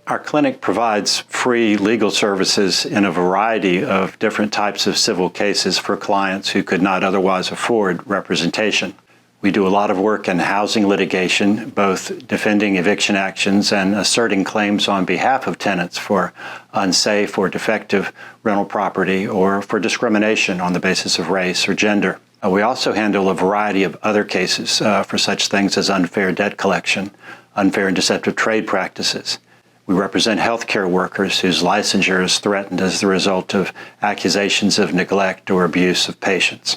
Our clinic provides free legal services in a variety of different types of civil cases for clients who could not otherwise afford representation. We do a lot of work in housing litigation, both defending eviction actions and asserting claims on behalf of tenants for unsafe or defective rental property or for discrimination on the basis of race or gender. We also handle a variety of other cases for such things as unfair debt collection, unfair and deceptive trade practices. We represent healthcare workers whose licensure is threatened as the result of accusations of neglect or abuse of patients.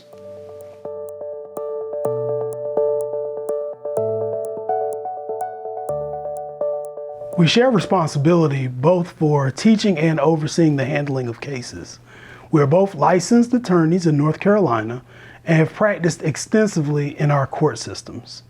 We share responsibility both for teaching and overseeing the handling of cases. We are both licensed attorneys in North Carolina and have practiced extensively in our court systems.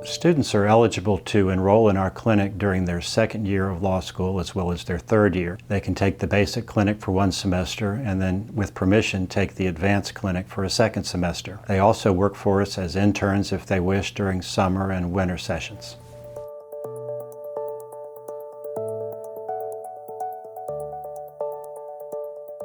Students are eligible to enroll in our clinic during their second year of law school as well as their third year. They can take the basic clinic for one semester and then, with permission, take the advanced clinic for a second semester. They also work for us as interns if they wish during summer and winter sessions.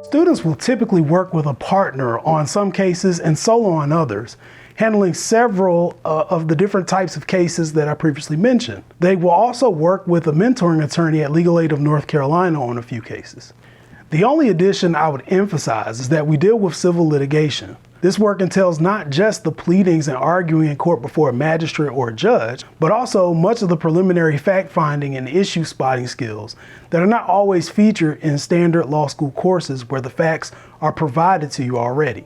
Students will typically work with a partner on some cases and solo on others, handling several of the different types of cases that I previously mentioned. They will also work with a mentoring attorney at Legal Aid of North Carolina on a few cases. The only addition I would emphasize is that we deal with civil litigation. This work entails not just the pleadings and arguing in court before a magistrate or a judge, but also much of the preliminary fact-finding and issue spotting skills that are not always featured in standard law school courses where the facts are provided to you already.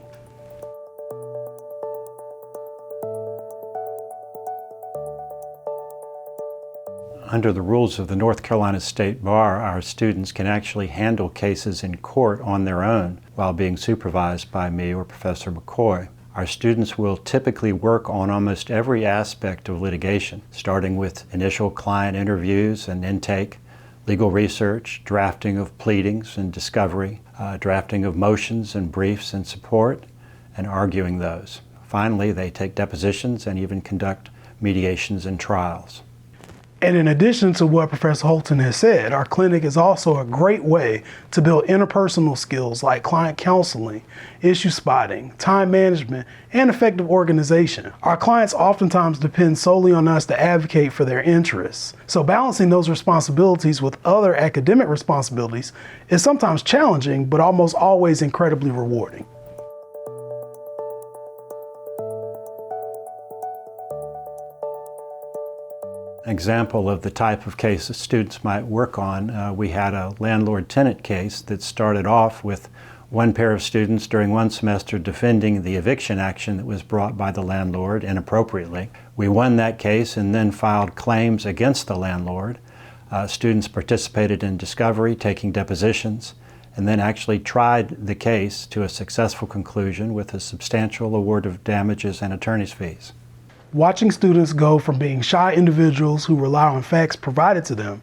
Under the rules of the North Carolina State Bar, our students can actually handle cases in court on their own while being supervised by me or Professor McCoy. Our students will typically work on almost every aspect of litigation, starting with initial client interviews and intake, legal research, drafting of pleadings and discovery, drafting of motions and briefs in support, and arguing those. Finally, they take depositions and even conduct mediations and trials. And in addition to what Professor Holton has said, our clinic is also a great way to build interpersonal skills like client counseling, issue spotting, time management, and effective organization. Our clients oftentimes depend solely on us to advocate for their interests. So balancing those responsibilities with other academic responsibilities is sometimes challenging, but almost always incredibly rewarding. Example of the type of case that students might work on, we had a landlord-tenant case that started off with one pair of students during one semester defending the eviction action that was brought by the landlord inappropriately. We won that case and then filed claims against the landlord. Students participated in discovery, taking depositions, and then actually tried the case to a successful conclusion with a substantial award of damages and attorney's fees. Watching students go from being shy individuals who rely on facts provided to them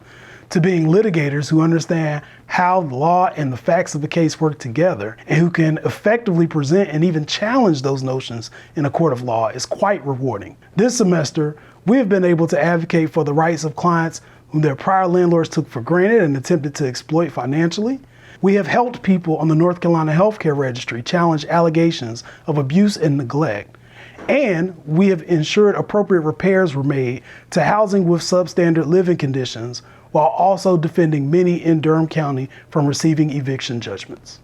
to being litigators who understand how the law and the facts of the case work together and who can effectively present and even challenge those notions in a court of law is quite rewarding. This semester, we have been able to advocate for the rights of clients whom their prior landlords took for granted and attempted to exploit financially. We have helped people on the North Carolina Healthcare Registry challenge allegations of abuse and neglect. And we have ensured appropriate repairs were made to housing with substandard living conditions while also defending many in Durham County from receiving eviction judgments.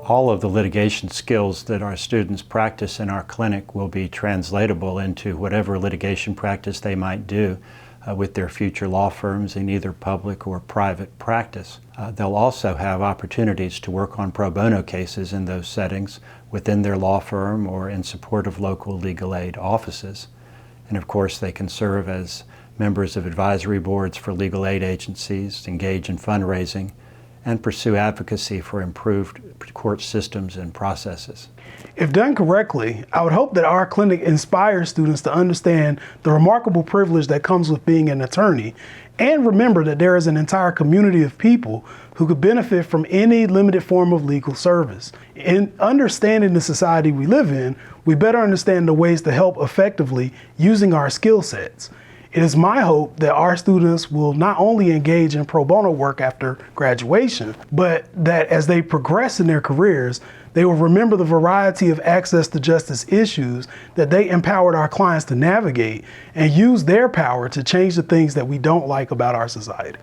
All of the litigation skills that our students practice in our clinic will be translatable into whatever litigation practice they might do with their future law firms in either public or private practice. They'll also have opportunities to work on pro bono cases in those settings within their law firm or in support of local legal aid offices. And of course, they can serve as members of advisory boards for legal aid agencies, engage in fundraising, and pursue advocacy for improved court systems and processes. If done correctly, I would hope that our clinic inspires students to understand the remarkable privilege that comes with being an attorney, and remember that there is an entire community of people who could benefit from any limited form of legal service. In understanding the society we live in, we better understand the ways to help effectively using our skill sets. It is my hope that our students will not only engage in pro bono work after graduation, but that as they progress in their careers, they will remember the variety of access to justice issues that they empowered our clients to navigate and use their power to change the things that we don't like about our society.